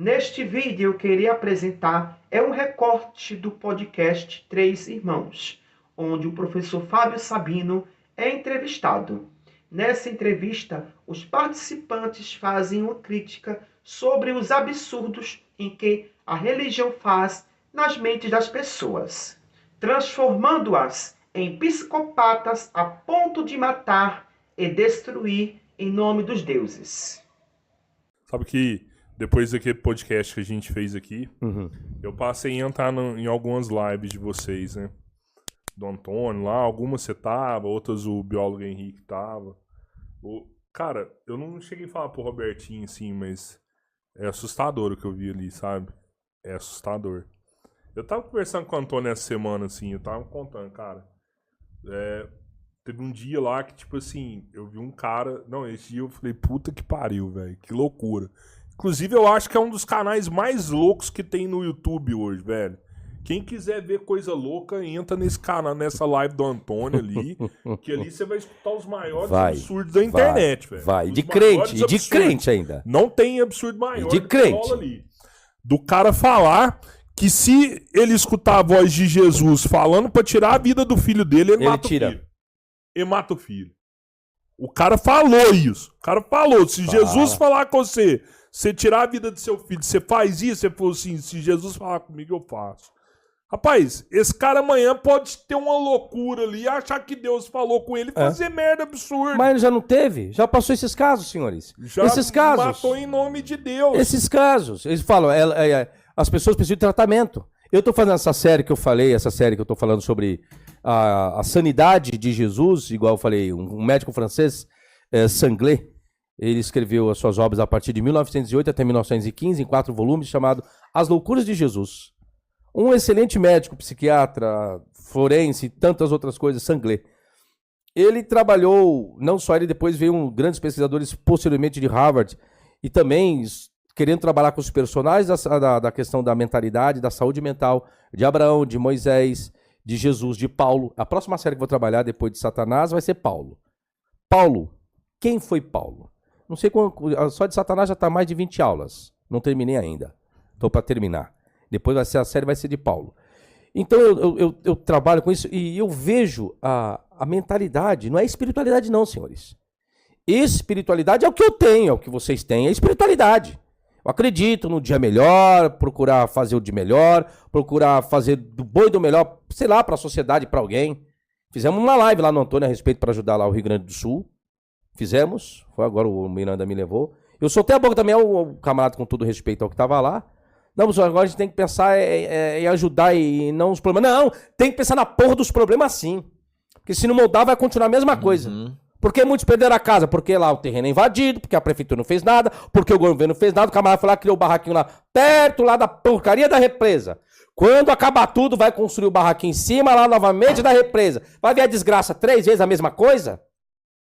Neste vídeo eu queria apresentar um recorte do podcast Três Irmãos, onde o professor Fábio Sabino é entrevistado. Nessa entrevista, os participantes fazem uma crítica sobre os absurdos em que a religião faz nas mentes das pessoas, transformando-as em psicopatas a ponto de matar e destruir em nome dos deuses. Sabe que depois daquele podcast que a gente fez aqui, eu passei a entrar em algumas lives de vocês, né? Do Antônio lá, algumas você tava, outras o biólogo Henrique tava. Cara, eu não cheguei a falar pro Robertinho assim, mas é assustador o que eu vi ali, sabe? É assustador. Eu tava conversando com o Antônio essa semana, assim, eu tava contando, cara. Teve um dia lá que, tipo assim, eu vi um cara... Não, esse dia eu falei, puta que pariu, velho, que loucura. Inclusive, eu acho que é um dos canais mais loucos que tem no YouTube hoje, velho. Quem quiser ver coisa louca, entra nesse canal, nessa live do Antônio ali, que ali você vai escutar os maiores absurdos da internet, velho. Vai, de crente ainda. Não tem absurdo maior de crente. Ali. Do cara falar que se ele escutar a voz de Jesus falando pra tirar a vida do filho dele, ele mata o filho. Ele mata o filho. O cara falou isso. O cara falou, se Jesus falar com você tirar a vida do seu filho, você faz isso? Ele falou assim, se Jesus falar comigo, eu faço. Rapaz, esse cara amanhã pode ter uma loucura ali, achar que Deus falou com ele e fazer merda absurda. Mas já não teve? Já passou esses casos, senhores? Já esses casos. Matou em nome de Deus. Esses casos. Eles falam, as pessoas precisam de tratamento. Eu tô fazendo essa série que eu falei, essa série que eu tô falando sobre a sanidade de Jesus, igual eu falei, um médico francês, Sanglé, ele escreveu as suas obras a partir de 1908 até 1915, em 4 volumes, chamado As Loucuras de Jesus. Um excelente médico, psiquiatra, forense e tantas outras coisas, Sanglé. Ele trabalhou, não só ele, depois veio grandes pesquisadores posteriormente de Harvard, e também querendo trabalhar com os personagens da questão da mentalidade, da saúde mental, de Abraão, de Moisés, de Jesus, de Paulo. A próxima série que eu vou trabalhar depois de Satanás vai ser Paulo. Paulo, quem foi Paulo? Não sei quando, só de Satanás já está mais de 20 aulas. Não terminei ainda. Estou para terminar. Depois a série vai ser de Paulo. Então eu trabalho com isso e eu vejo a mentalidade. Não é espiritualidade não, senhores. Espiritualidade é o que eu tenho, é o que vocês têm. É espiritualidade. Eu acredito no dia melhor, procurar fazer o de melhor, procurar fazer do bom e do melhor, sei lá, para a sociedade, para alguém. Fizemos uma live lá no Antônio a respeito para ajudar lá o Rio Grande do Sul. Fizemos. Foi agora o Miranda me levou. Eu soltei a boca também ao camarada com todo respeito ao que estava lá. Não, agora a gente tem que pensar em ajudar e não os problemas. Não, tem que pensar na porra dos problemas sim. Porque se não mudar, vai continuar a mesma coisa. Por que muitos perderam a casa? Porque lá o terreno é invadido, porque a prefeitura não fez nada, porque o governo não fez nada, o camarada foi lá, criou o barraquinho lá, perto lá da porcaria da represa. Quando acabar tudo, vai construir o barraquinho em cima lá novamente da represa. Vai ver a desgraça 3 vezes a mesma coisa?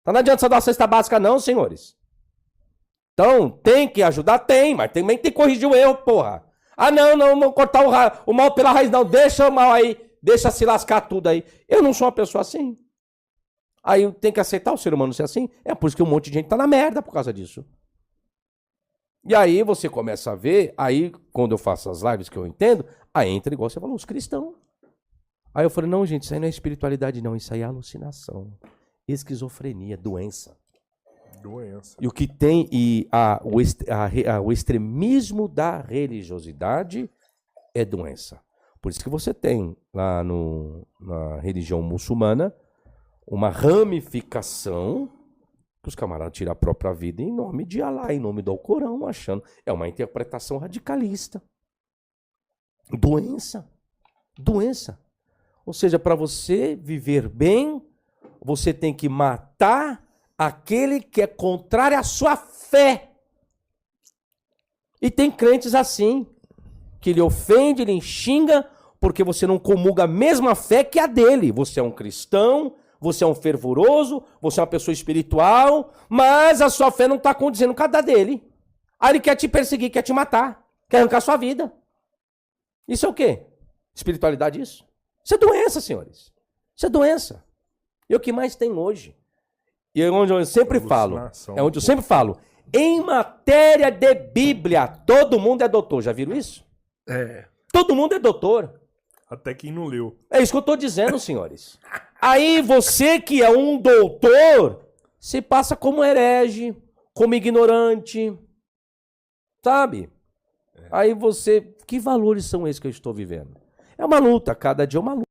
Então não adianta só dar uma cesta básica não, senhores. Então, tem que ajudar? Tem, mas também tem que corrigir o erro, porra. Ah, não cortar o mal pela raiz, não. Deixa o mal aí, deixa se lascar tudo aí. Eu não sou uma pessoa assim. Aí tem que aceitar o ser humano ser assim. É por isso que um monte de gente tá na merda por causa disso. E aí você começa a ver, aí quando eu faço as lives que eu entendo, aí entra igual você falou, os cristãos. Aí eu falei, não, gente, isso aí não é espiritualidade não, isso aí é alucinação. Esquizofrenia, doença. E o que tem o extremismo da religiosidade é doença. Por isso que você tem lá na religião muçulmana uma ramificação que os camaradas tiram a própria vida em nome de Alá, em nome do Alcorão, achando. É uma interpretação radicalista. Doença. Doença. Ou seja, para você viver bem, você tem que matar aquele que é contrário à sua fé. E tem crentes assim, que lhe ofende, lhe xinga, porque você não comunga a mesma fé que a dele. Você é um cristão, você é um fervoroso, você é uma pessoa espiritual, mas a sua fé não está condizendo com a da dele. Aí ele quer te perseguir, quer te matar, quer arrancar sua vida. Isso é o quê? Espiritualidade isso? Isso é doença, senhores. Isso é doença. E o que mais tem hoje? E é onde eu sempre falo, Em matéria de Bíblia, todo mundo é doutor. Já viram isso? É. Todo mundo é doutor. Até quem não leu. É isso que eu estou dizendo, senhores. Aí você que é um doutor, se passa como herege, como ignorante, sabe? Aí você... Que valores são esses que eu estou vivendo? É uma luta, cada dia é uma luta.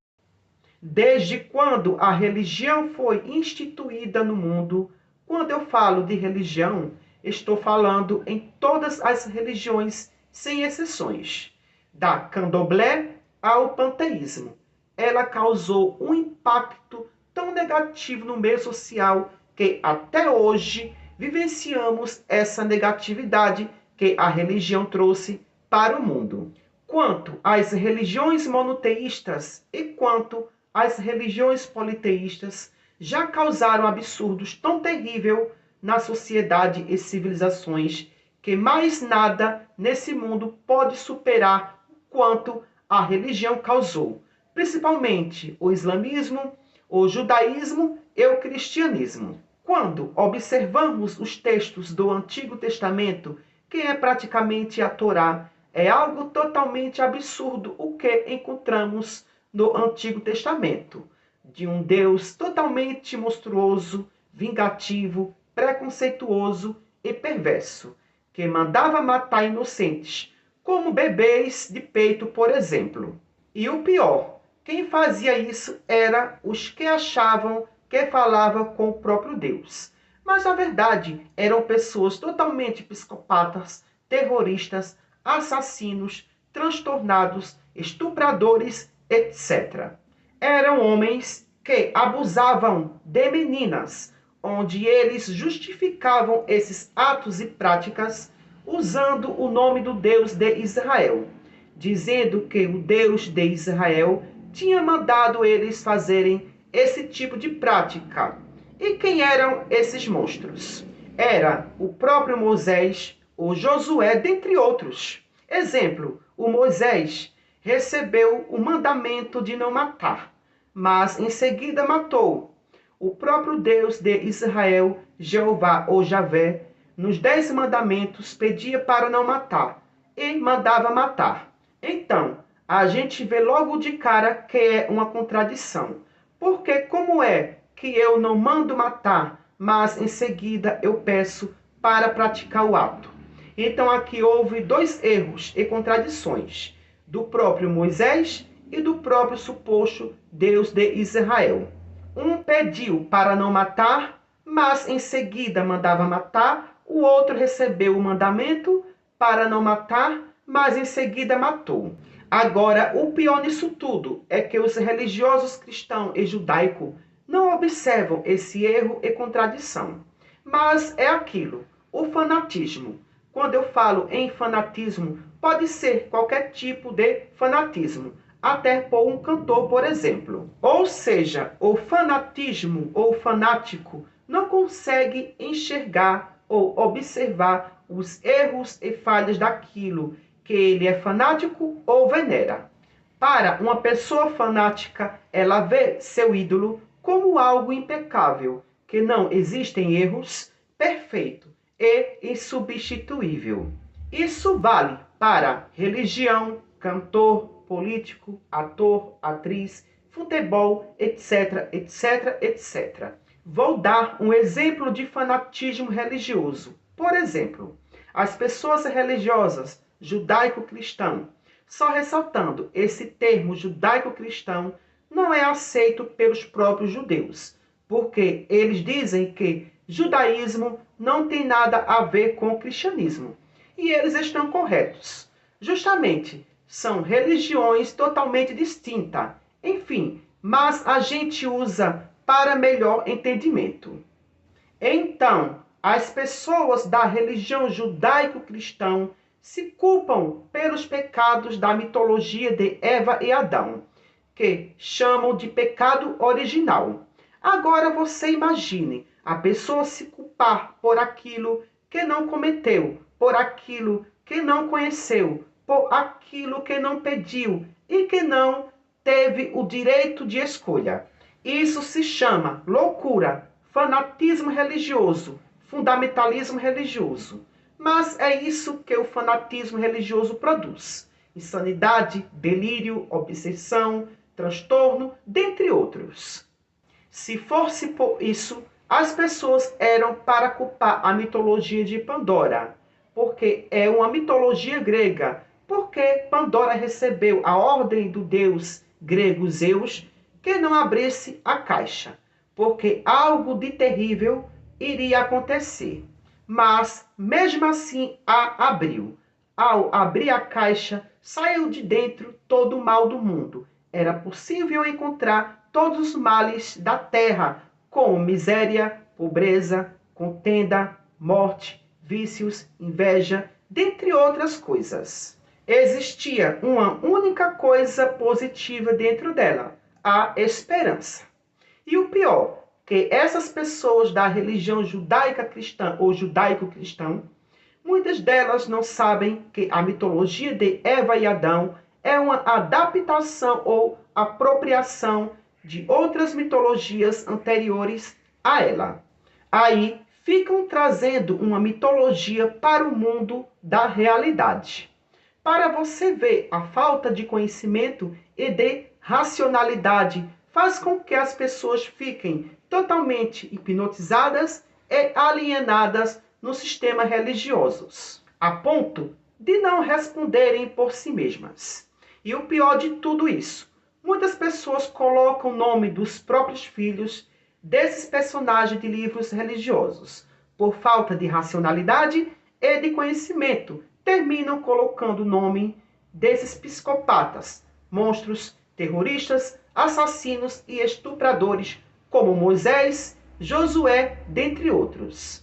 Desde quando a religião foi instituída no mundo, quando eu falo de religião, estou falando em todas as religiões, sem exceções, da candomblé ao panteísmo. Ela causou um impacto tão negativo no meio social que até hoje vivenciamos essa negatividade que a religião trouxe para o mundo. Quanto às religiões monoteístas e quanto às religiões politeístas, já causaram absurdos tão terríveis na sociedade e civilizações que mais nada nesse mundo pode superar quanto a religião causou, principalmente o islamismo, o judaísmo e o cristianismo. Quando observamos os textos do Antigo Testamento, que é praticamente a Torá, é algo totalmente absurdo o que encontramos no Antigo Testamento, de um Deus totalmente monstruoso, vingativo, preconceituoso e perverso, que mandava matar inocentes, como bebês de peito, por exemplo. E o pior, quem fazia isso era os que achavam que falavam com o próprio Deus. Mas, na verdade, eram pessoas totalmente psicopatas, terroristas, assassinos, transtornados, estupradores, etc. Eram homens que abusavam de meninas, onde eles justificavam esses atos e práticas usando o nome do Deus de Israel, dizendo que o Deus de Israel tinha mandado eles fazerem esse tipo de prática. E quem eram esses monstros? Era o próprio Moisés, o Josué, dentre outros. Exemplo, o Moisés recebeu o mandamento de não matar, mas em seguida matou. O próprio Deus de Israel, Jeová ou Javé, nos 10 mandamentos pedia para não matar e mandava matar. Então, a gente vê logo de cara que é uma contradição. Porque como é que eu não mando matar, mas em seguida eu peço para praticar o ato? Então aqui houve 2 erros e contradições, do próprio Moisés e do próprio suposto Deus de Israel. Um pediu para não matar, mas em seguida mandava matar. O outro recebeu o mandamento para não matar, mas em seguida matou. Agora, o pior nisso tudo é que os religiosos cristãos e judaicos não observam esse erro e contradição. Mas é aquilo, o fanatismo. Quando eu falo em fanatismo, pode ser qualquer tipo de fanatismo, até por um cantor, por exemplo. Ou seja, o fanatismo ou fanático não consegue enxergar ou observar os erros e falhas daquilo que ele é fanático ou venera. Para uma pessoa fanática, ela vê seu ídolo como algo impecável, que não existem erros, perfeito e insubstituível. Isso vale para religião, cantor, político, ator, atriz, futebol, etc, etc, etc. Vou dar um exemplo de fanatismo religioso. Por exemplo, as pessoas religiosas judaico-cristão, só ressaltando, esse termo judaico-cristão não é aceito pelos próprios judeus, porque eles dizem que judaísmo não tem nada a ver com o cristianismo. E eles estão corretos. Justamente, são religiões totalmente distintas. Enfim, mas a gente usa para melhor entendimento. Então, as pessoas da religião judaico-cristã se culpam pelos pecados da mitologia de Eva e Adão, que chamam de pecado original. Agora você imagine a pessoa se culpar por aquilo que não cometeu, por aquilo que não conheceu, por aquilo que não pediu e que não teve o direito de escolha. Isso se chama loucura, fanatismo religioso, fundamentalismo religioso. Mas é isso que o fanatismo religioso produz: insanidade, delírio, obsessão, transtorno, dentre outros. Se fosse por isso, as pessoas eram para culpar a mitologia de Pandora, porque é uma mitologia grega, porque Pandora recebeu a ordem do deus grego Zeus que não abrisse a caixa, porque algo de terrível iria acontecer. Mas, mesmo assim, a abriu. Ao abrir a caixa, saiu de dentro todo o mal do mundo. Era possível encontrar todos os males da terra, como miséria, pobreza, contenda, morte, vícios, inveja, dentre outras coisas. Existia uma única coisa positiva dentro dela: a esperança. E o pior, que essas pessoas da religião judaica cristã ou judaico-cristão, muitas delas não sabem que a mitologia de Eva e Adão é uma adaptação ou apropriação de outras mitologias anteriores a ela. Aí ficam trazendo uma mitologia para o mundo da realidade. Para você ver, a falta de conhecimento e de racionalidade faz com que as pessoas fiquem totalmente hipnotizadas e alienadas no sistema religioso, a ponto de não responderem por si mesmas. E o pior de tudo isso, muitas pessoas colocam o nome dos próprios filhos desses personagens de livros religiosos. Por falta de racionalidade e de conhecimento, terminam colocando o nome desses psicopatas, monstros, terroristas, assassinos e estupradores, como Moisés, Josué, dentre outros.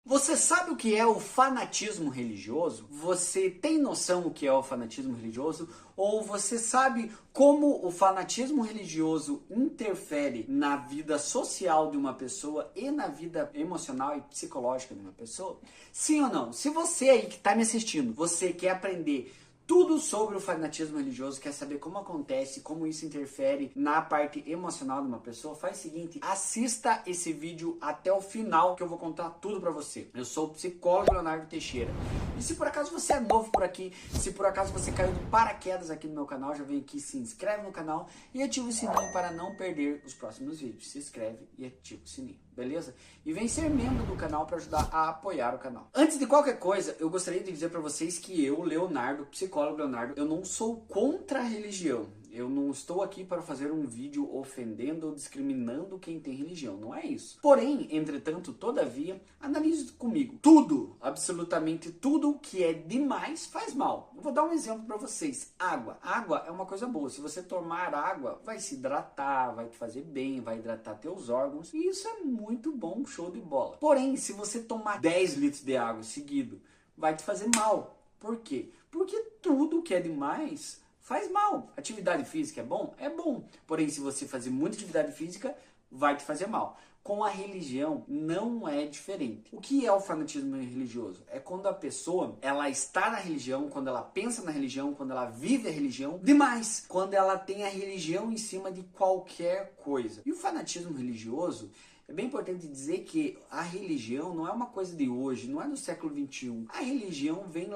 Você sabe o que é o fanatismo religioso? Você tem noção o que é o fanatismo religioso? Ou você sabe como o fanatismo religioso interfere na vida social de uma pessoa e na vida emocional e psicológica de uma pessoa? Sim ou não? Se você aí que está me assistindo, você quer aprender tudo sobre o fanatismo religioso, quer saber como acontece, como isso interfere na parte emocional de uma pessoa, faz o seguinte: assista esse vídeo até o final que eu vou contar tudo pra você. Eu sou o psicólogo Leonardo Teixeira. E se por acaso você é novo por aqui, se por acaso você caiu de paraquedas aqui no meu canal, já vem aqui, se inscreve no canal e ativa o sininho para não perder os próximos vídeos. Se inscreve e ativa o sininho, beleza? E vem ser membro do canal para ajudar a apoiar o canal. Antes de qualquer coisa, eu gostaria de dizer para vocês que eu, Leonardo, psicólogo Leonardo, eu não sou contra a religião. Eu não estou aqui para fazer um vídeo ofendendo ou discriminando quem tem religião, não é isso. Porém, entretanto, todavia, analise comigo. Tudo, absolutamente tudo que é demais faz mal. Eu vou dar um exemplo para vocês. Água. Água é uma coisa boa. Se você tomar água, vai se hidratar, vai te fazer bem, vai hidratar teus órgãos. E isso é muito bom, show de bola. Porém, se você tomar 10 litros de água seguido, vai te fazer mal. Por quê? Porque tudo que é demais faz mal. Atividade física é bom? É bom. Porém, se você fazer muita atividade física, vai te fazer mal. Com a religião, não é diferente. O que é o fanatismo religioso? É quando a pessoa, ela está na religião, quando ela pensa na religião, quando ela vive a religião, demais. Quando ela tem a religião em cima de qualquer coisa. E o fanatismo religioso, é bem importante dizer que a religião não é uma coisa de hoje, não é do século XXI. A religião vem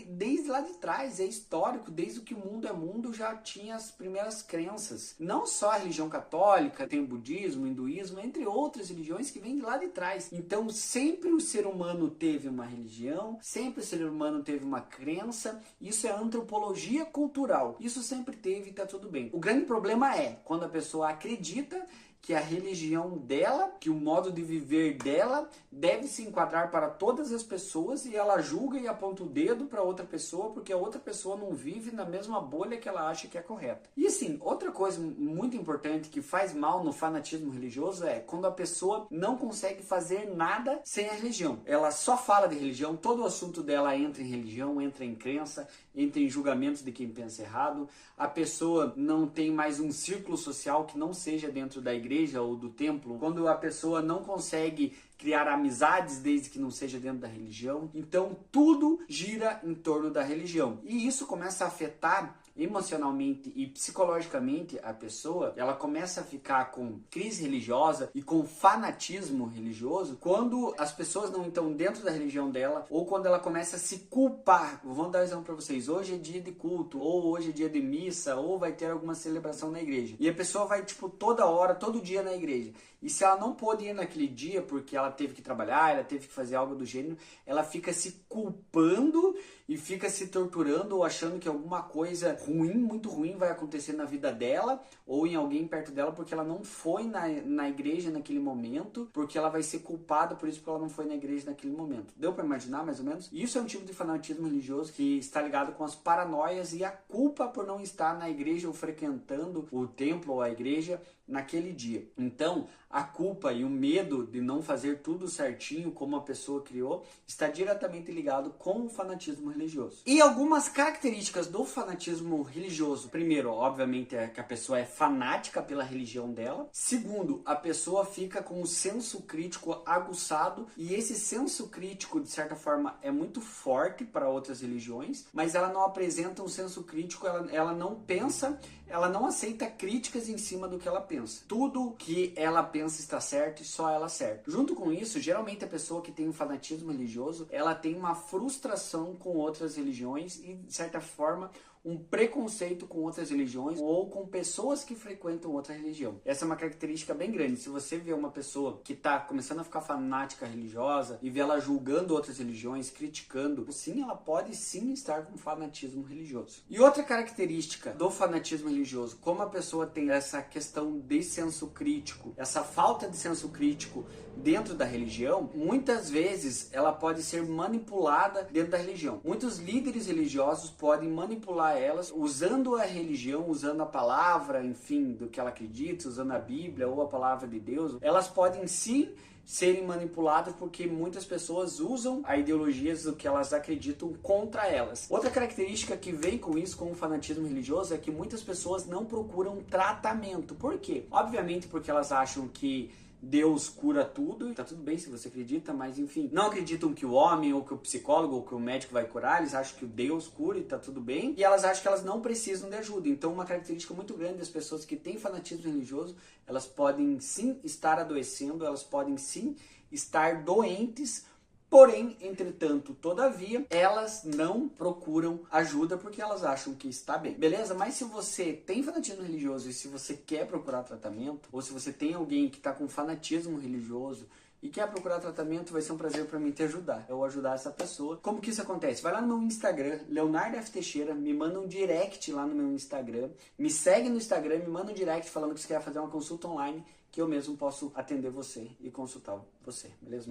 desde lá de trás, é histórico, desde que o mundo é mundo já tinha as primeiras crenças. Não só a religião católica, tem o budismo, o hinduísmo, entre outras religiões que vêm de lá de trás. Então sempre o ser humano teve uma religião, sempre o ser humano teve uma crença, isso é antropologia cultural. Isso sempre teve e tá tudo bem. O grande problema é quando a pessoa acredita que a religião dela, que o modo de viver dela deve se enquadrar para todas as pessoas e ela julga e aponta o dedo para outra pessoa porque a outra pessoa não vive na mesma bolha que ela acha que é correta. E assim, outra coisa muito importante que faz mal no fanatismo religioso é quando a pessoa não consegue fazer nada sem a religião. Ela só fala de religião, todo o assunto dela entra em religião, entra em crença, entra em julgamentos de quem pensa errado. A pessoa não tem mais um círculo social que não seja dentro da igreja ou do templo. Quando a pessoa não consegue criar amizades desde que não seja dentro da religião. Então tudo gira em torno da religião. E isso começa a afetar emocionalmente e psicologicamente a pessoa, ela começa a ficar com crise religiosa e com fanatismo religioso quando as pessoas não estão dentro da religião dela ou quando ela começa a se culpar. Vou dar um exemplo para vocês. Hoje é dia de culto, ou hoje é dia de missa, ou vai ter alguma celebração na igreja. E a pessoa vai, tipo, toda hora, todo dia na igreja. E se ela não pôde ir naquele dia porque ela teve que trabalhar, ela teve que fazer algo do gênero, ela fica se culpando e fica se torturando ou achando que alguma coisa ruim, muito ruim vai acontecer na vida dela ou em alguém perto dela porque ela não foi na igreja naquele momento, porque ela vai ser culpada por isso porque ela não foi na igreja naquele momento. Deu para imaginar mais ou menos? Isso é um tipo de fanatismo religioso que está ligado com as paranoias e a culpa por não estar na igreja ou frequentando o templo ou a igreja naquele dia. Então, a culpa e o medo de não fazer tudo certinho como a pessoa criou está diretamente ligado com o fanatismo religioso. E algumas características do fanatismo religioso. Primeiro, obviamente, é que a pessoa é fanática pela religião dela. Segundo, a pessoa fica com o senso crítico aguçado e esse senso crítico, de certa forma, é muito forte para outras religiões, mas ela não apresenta um senso crítico, ela não pensa, ela não aceita críticas em cima do que ela pensa. Tudo que ela pensa está certo e só ela certo. Junto com isso, geralmente a pessoa que tem um fanatismo religioso, ela tem uma frustração com outras religiões e, de certa forma, um preconceito com outras religiões ou com pessoas que frequentam outra religião. Essa é uma característica bem grande. Se você vê uma pessoa que está começando a ficar fanática religiosa e vê ela julgando outras religiões, criticando, sim, ela pode sim estar com fanatismo religioso. E outra característica do fanatismo religioso, como a pessoa tem essa questão de senso crítico, essa falta de senso crítico dentro da religião, muitas vezes ela pode ser manipulada dentro da religião. Muitos líderes religiosos podem manipular elas usando a religião, usando a palavra, enfim, do que ela acredita, usando a Bíblia ou a palavra de Deus. Elas podem sim serem manipuladas porque muitas pessoas usam a ideologias do que elas acreditam contra elas. Outra característica que vem com isso, com o fanatismo religioso, é que muitas pessoas não procuram tratamento. Por quê? Obviamente porque elas acham que Deus cura tudo, e tá tudo bem se você acredita, mas enfim, não acreditam que o homem, ou que o psicólogo, ou que o médico vai curar, eles acham que o Deus cura e tá tudo bem, e elas acham que elas não precisam de ajuda. Então uma característica muito grande das pessoas que têm fanatismo religioso, elas podem sim estar adoecendo, elas podem sim estar doentes, porém, entretanto, todavia, elas não procuram ajuda porque elas acham que está bem. Beleza? Mas se você tem fanatismo religioso e se você quer procurar tratamento, ou se você tem alguém que está com fanatismo religioso e quer procurar tratamento, vai ser um prazer para mim te ajudar. Eu ajudar essa pessoa. Como que isso acontece? Vai lá no meu Instagram, Leonardo F. Teixeira, me manda um direct lá no meu Instagram, me segue no Instagram, me manda um direct falando que você quer fazer uma consulta online, que eu mesmo posso atender você e consultar você. Beleza?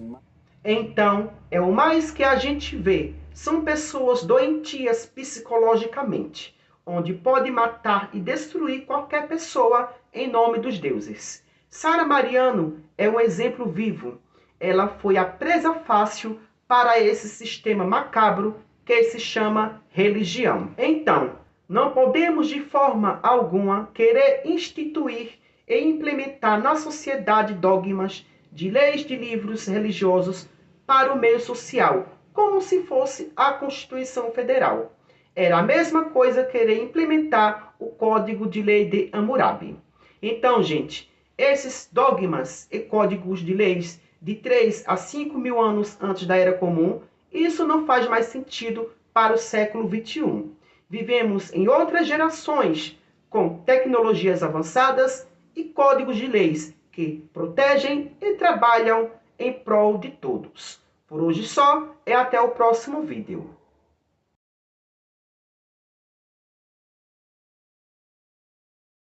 Então, é o mais que a gente vê. São pessoas doentias psicologicamente, onde pode matar e destruir qualquer pessoa em nome dos deuses. Sara Mariano é um exemplo vivo. Ela foi a presa fácil para esse sistema macabro que se chama religião. Então, não podemos de forma alguma querer instituir e implementar na sociedade dogmas de leis de livros religiosos para o meio social, como se fosse a Constituição Federal. Era a mesma coisa querer implementar o Código de Lei de Hammurabi. Então, gente, esses dogmas e códigos de leis de 3 a 5 mil anos antes da Era Comum, isso não faz mais sentido para o século XXI. Vivemos em outras gerações, com tecnologias avançadas e códigos de leis que protegem e trabalham em prol de todos. Por hoje só, e até o próximo vídeo.